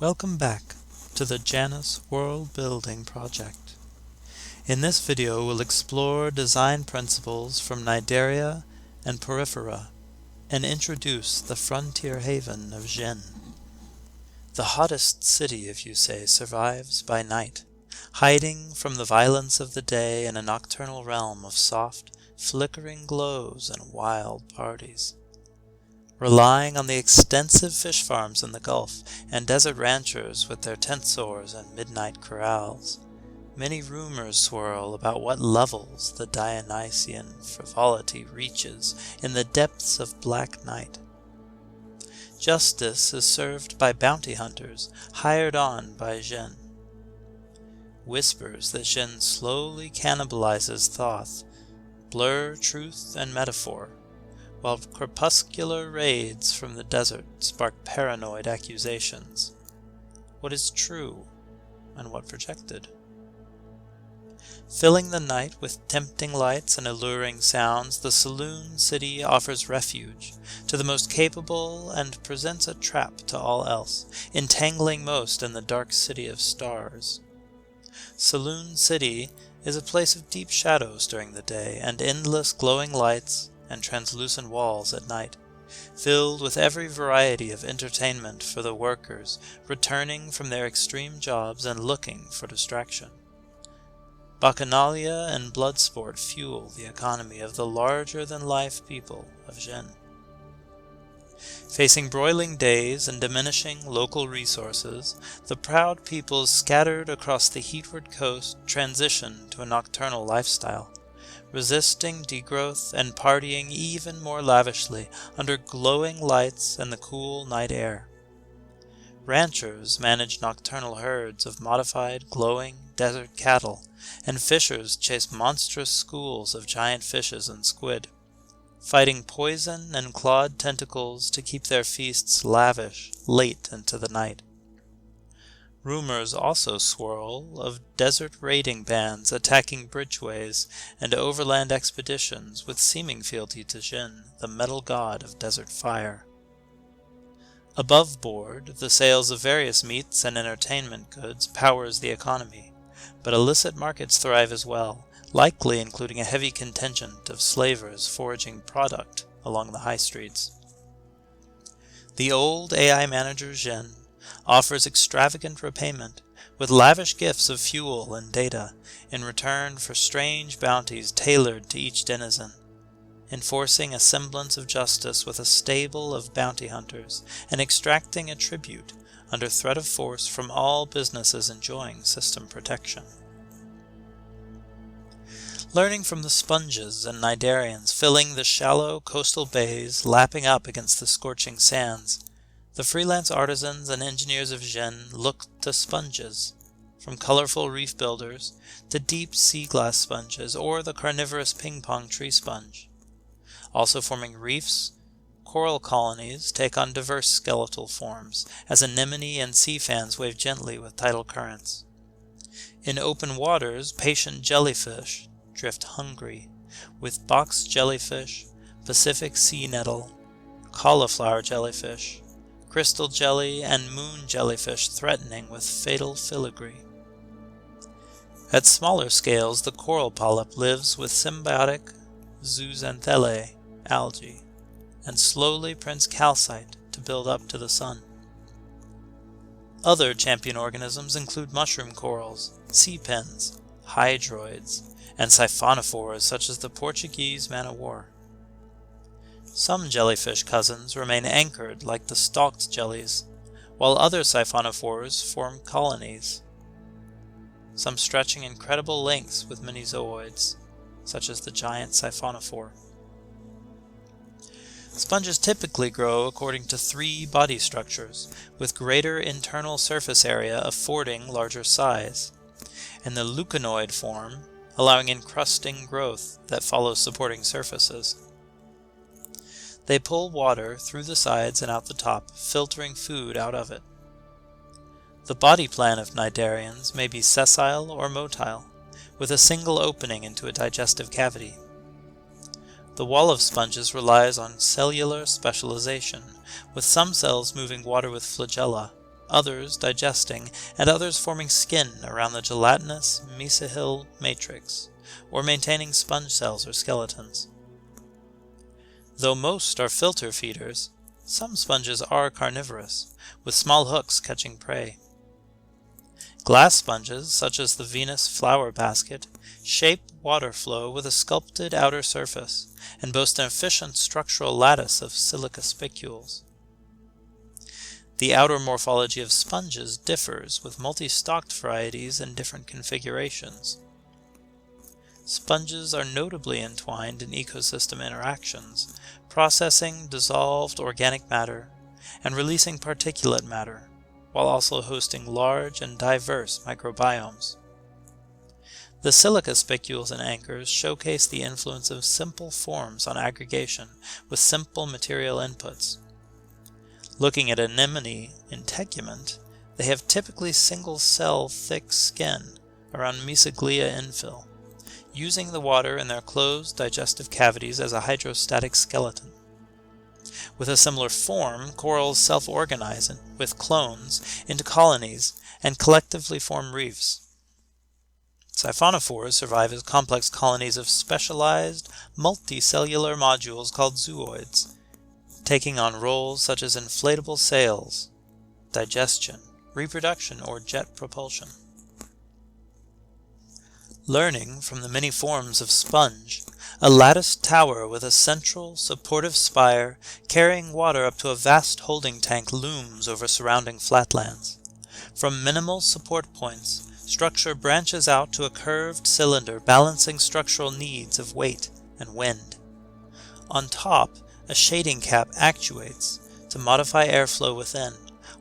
Welcome back to the Janus World Building Project. In this video we'll explore design principles from Cnidaria and Porifera and introduce the frontier haven of Zhin. The hottest city, if you say, survives by night, hiding from the violence of the day in a nocturnal realm of soft, flickering glows and wild parties. Relying on the extensive fish farms in the Gulf and desert ranchers with their tent stores and midnight corrals, many rumors swirl about what levels the Dionysian frivolity reaches in the depths of black night. Justice is served by bounty hunters hired on by Zhin. Whispers that Zhin slowly cannibalizes Thoth blur truth and metaphor, while crepuscular raids from the desert spark paranoid accusations. What is true, and what projected? Filling the night with tempting lights and alluring sounds, the saloon city offers refuge to the most capable and presents a trap to all else, entangling most in the dark city of stars. Saloon City is a place of deep shadows during the day and endless glowing lights and translucent walls at night, filled with every variety of entertainment for the workers returning from their extreme jobs and looking for distraction. Bacchanalia and blood sport fuel the economy of the larger-than-life people of Zhin. Facing broiling days and diminishing local resources, the proud peoples scattered across the heatward coast transition to a nocturnal lifestyle, resisting degrowth and partying even more lavishly under glowing lights and the cool night air. Ranchers manage nocturnal herds of modified, glowing desert cattle, and fishers chase monstrous schools of giant fishes and squid, fighting poison and clawed tentacles to keep their feasts lavish late into the night. Rumors also swirl of desert raiding bands attacking bridgeways and overland expeditions with seeming fealty to Zhin, the metal god of desert fire. Above board, the sales of various meats and entertainment goods powers the economy, but illicit markets thrive as well, likely including a heavy contingent of slavers foraging product along the high streets. The old AI manager Zhin offers extravagant repayment, with lavish gifts of fuel and data, in return for strange bounties tailored to each denizen, enforcing a semblance of justice with a stable of bounty hunters, and extracting a tribute under threat of force from all businesses enjoying system protection. Learning from the sponges and Cnidarians filling the shallow coastal bays lapping up against the scorching sands, the freelance artisans and engineers of Zhin look to sponges, from colorful reef builders to deep sea glass sponges or the carnivorous ping-pong tree sponge. Also forming reefs, coral colonies take on diverse skeletal forms as anemone and sea fans wave gently with tidal currents. In open waters, patient jellyfish drift hungry, with box jellyfish, Pacific sea nettle, cauliflower jellyfish, crystal jelly, and moon jellyfish threatening with fatal filigree. At smaller scales, the coral polyp lives with symbiotic zooxanthellae algae, and slowly prints calcite to build up to the sun. Other champion organisms include mushroom corals, sea pens, hydroids, and siphonophores such as the Portuguese man-o'-war. Some jellyfish cousins remain anchored like the stalked jellies, while other siphonophores form colonies, some stretching incredible lengths with many zooids, such as the giant siphonophore. Sponges typically grow according to three body structures, with greater internal surface area affording larger size, and the leuconoid form allowing encrusting growth that follows supporting surfaces. They pull water through the sides and out the top, filtering food out of it. The body plan of Cnidarians may be sessile or motile, with a single opening into a digestive cavity. The wall of sponges relies on cellular specialization, with some cells moving water with flagella, others digesting, and others forming skin around the gelatinous mesohyl matrix, or maintaining sponge cells or skeletons. Though most are filter feeders, some sponges are carnivorous, with small hooks catching prey. Glass sponges, such as the Venus flower basket, shape water flow with a sculpted outer surface, and boast an efficient structural lattice of silica spicules. The outer morphology of sponges differs, with multi-stalked varieties in different configurations. Sponges are notably entwined in ecosystem interactions, processing dissolved organic matter and releasing particulate matter, while also hosting large and diverse microbiomes. The silica spicules and anchors showcase the influence of simple forms on aggregation with simple material inputs. Looking at anemone integument, they have typically single-cell thick skin around mesoglia infill, using the water in their closed digestive cavities as a hydrostatic skeleton. With a similar form, corals self-organize with clones into colonies and collectively form reefs. Siphonophores survive as complex colonies of specialized, multicellular modules called zooids, taking on roles such as inflatable sails, digestion, reproduction, or jet propulsion. Learning from the many forms of sponge, a latticed tower with a central, supportive spire carrying water up to a vast holding tank looms over surrounding flatlands. From minimal support points, structure branches out to a curved cylinder balancing structural needs of weight and wind. On top, a shading cap actuates to modify airflow within,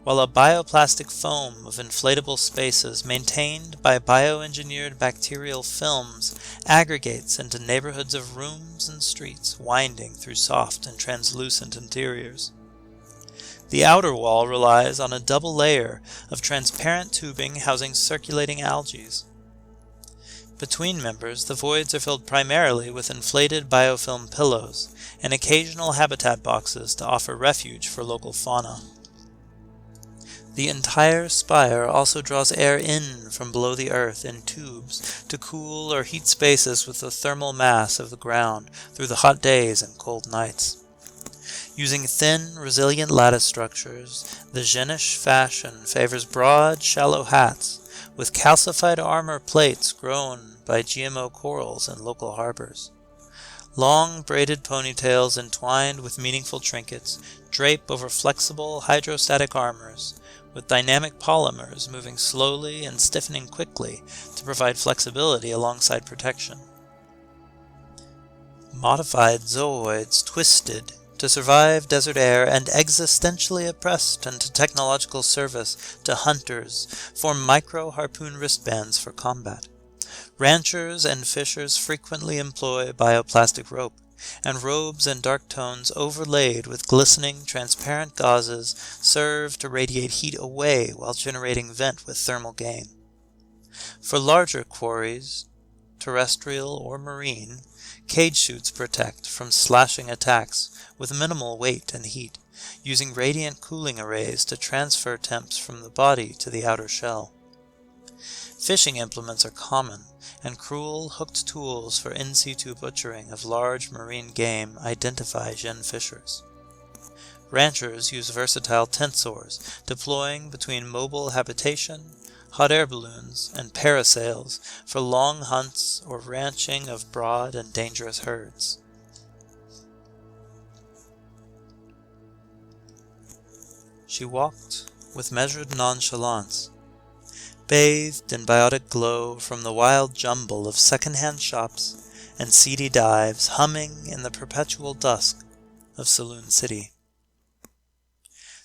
while a bioplastic foam of inflatable spaces maintained by bioengineered bacterial films aggregates into neighborhoods of rooms and streets winding through soft and translucent interiors. The outer wall relies on a double layer of transparent tubing housing circulating algae. Between members, the voids are filled primarily with inflated biofilm pillows and occasional habitat boxes to offer refuge for local fauna. The entire spire also draws air in from below the earth in tubes to cool or heat spaces with the thermal mass of the ground through the hot days and cold nights. Using thin, resilient lattice structures, the Janus fashion favors broad, shallow hats with calcified armor plates grown by GMO corals in local harbors. Long braided ponytails entwined with meaningful trinkets drape over flexible hydrostatic armors, with dynamic polymers moving slowly and stiffening quickly to provide flexibility alongside protection. Modified zooids twisted to survive desert air and existentially oppressed into technological service to hunters form micro-harpoon wristbands for combat. Ranchers and fishers frequently employ bioplastic rope, and robes in dark tones overlaid with glistening, transparent gauzes serve to radiate heat away while generating vent with thermal gain. For larger quarries, terrestrial or marine, cage suits protect from slashing attacks with minimal weight and heat, using radiant cooling arrays to transfer temps from the body to the outer shell. Fishing implements are common, and cruel, hooked tools for in-situ butchering of large marine game identify Zhin fishers. Ranchers use versatile tensors, deploying between mobile habitation, hot air balloons, and parasails for long hunts or ranching of broad and dangerous herds. She walked with measured nonchalance, bathed in biotic glow from the wild jumble of second-hand shops and seedy dives humming in the perpetual dusk of Saloon City.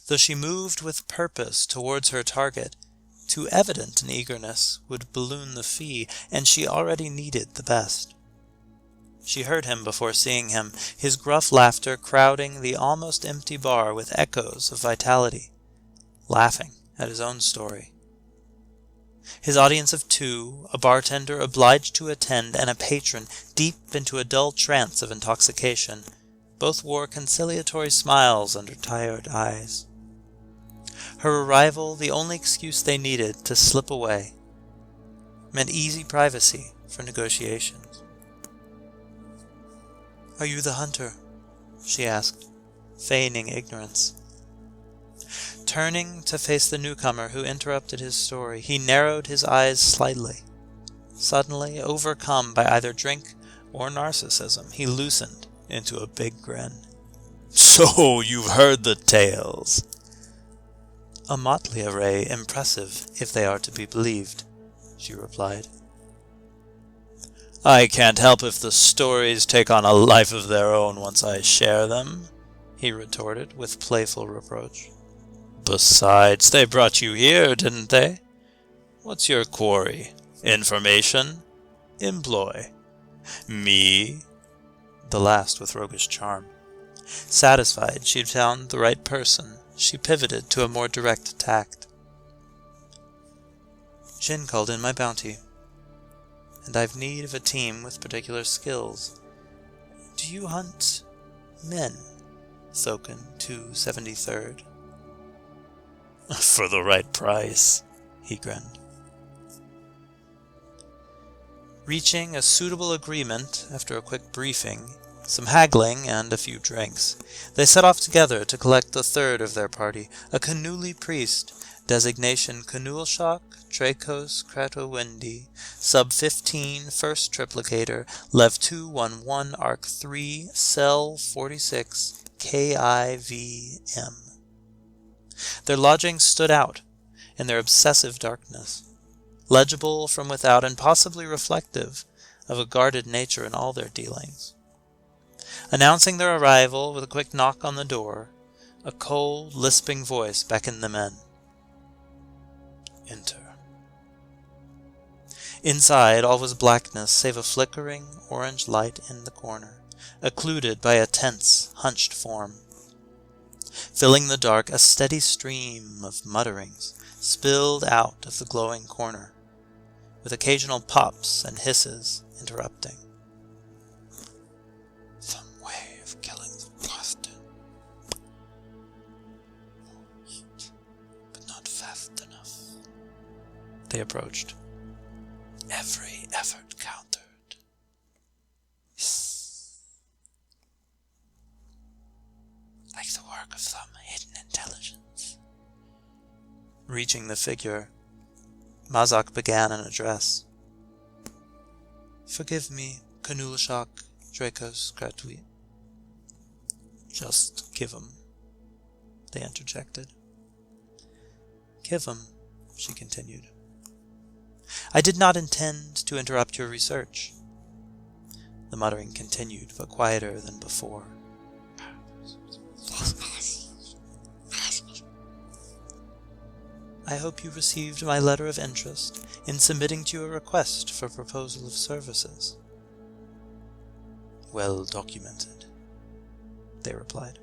Though she moved with purpose towards her target, too evident an eagerness would balloon the fee, and she already needed the best. She heard him before seeing him, his gruff laughter crowding the almost empty bar with echoes of vitality, laughing at his own story. His audience of two, a bartender obliged to attend and a patron deep into a dull trance of intoxication, both wore conciliatory smiles under tired eyes. Her arrival, the only excuse they needed to slip away, meant easy privacy for negotiations. "Are you the hunter?" she asked, feigning ignorance. Turning to face the newcomer who interrupted his story, he narrowed his eyes slightly. Suddenly, overcome by either drink or narcissism, he loosened into a big grin. "So you've heard the tales." "A motley array, impressive, if they are to be believed," she replied. "I can't help if the stories take on a life of their own once I share them," he retorted with playful reproach. "Besides, they brought you here, didn't they? What's your quarry? Information? Employ? Me?" The last with roguish charm. Satisfied she'd found the right person, she pivoted to a more direct tact. "Zhin called in my bounty, and I've need of a team with particular skills. Do you hunt men, Thoken 273rd? "For the right price," he grinned. Reaching a suitable agreement after a quick briefing, some haggling, and a few drinks, they set off together to collect the third of their party, a Canuli priest, designation Canulshok Trachos Kratowendi, sub-15, first triplicator, Lev 211, Arc 3, Cell 46, KIVM. Their lodging stood out in their obsessive darkness, legible from without and possibly reflective of a guarded nature in all their dealings. Announcing their arrival with a quick knock on the door, a cold, lisping voice beckoned them in. "Enter." Inside, all was blackness save a flickering orange light in the corner, occluded by a tense, hunched form. Filling the dark, a steady stream of mutterings spilled out of the glowing corner, with occasional pops and hisses interrupting. "Some way of killing the bastard, but not fast enough." They approached. "Every effort countered. Like the work of some hidden intelligence." Reaching the figure, Mazak began an address. "Forgive me, Canulshok Dracos Kratui." "Just give 'em," they interjected. "Give 'em," she continued. "I did not intend to interrupt your research." The muttering continued, but quieter than before. "I hope you received my letter of interest in submitting to you a request for proposal of services." "Well documented," they replied.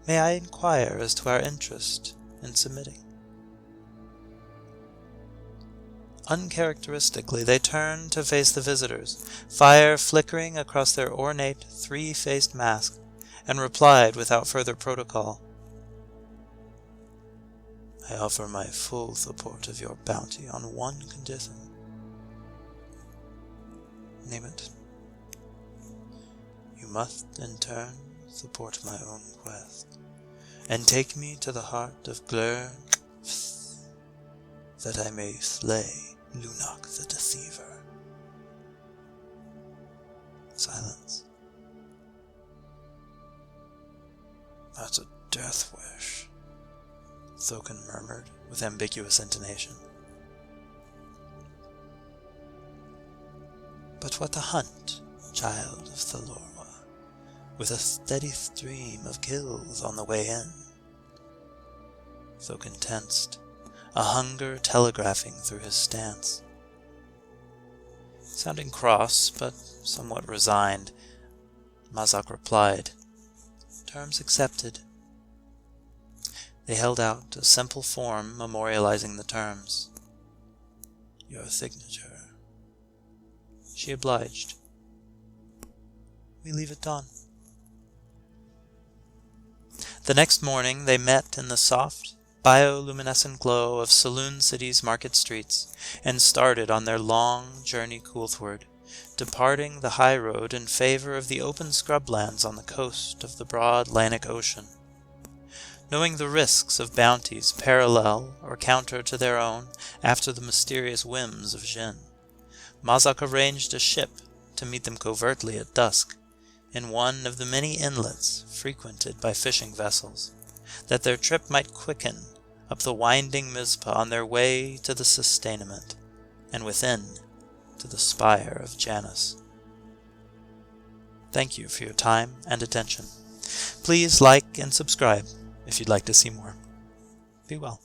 "May I inquire as to our interest in submitting?" Uncharacteristically, they turned to face the visitors, fire flickering across their ornate, three-faced mask, and replied without further protocol. "I offer my full support of your bounty on one condition." "Name it." "You must, in turn, support my own quest, and take me to the heart of Glurn, that I may slay Lunok the Deceiver." Silence. "That's a death wish," Thoken murmured with ambiguous intonation. "But what a hunt, child of Thalorwa, with a steady stream of kills on the way in." Thoken tensed, a hunger telegraphing through his stance. Sounding cross, but somewhat resigned, Mazak replied, "Terms accepted." They held out a simple form memorializing the terms. "Your signature." She obliged. "We leave it done." The next morning they met in the soft, bioluminescent glow of Saloon City's market streets, and started on their long journey coolthward, departing the high road in favor of the open scrublands on the coast of the broad Atlantic Ocean. Knowing the risks of bounties parallel or counter to their own after the mysterious whims of Zhin, Mazak arranged a ship to meet them covertly at dusk, in one of the many inlets frequented by fishing vessels, that their trip might quicken up the winding Mizpah on their way to the sustainment, and within to the spire of Janus. Thank you for your time and attention. Please like and subscribe if you'd like to see more. Be well.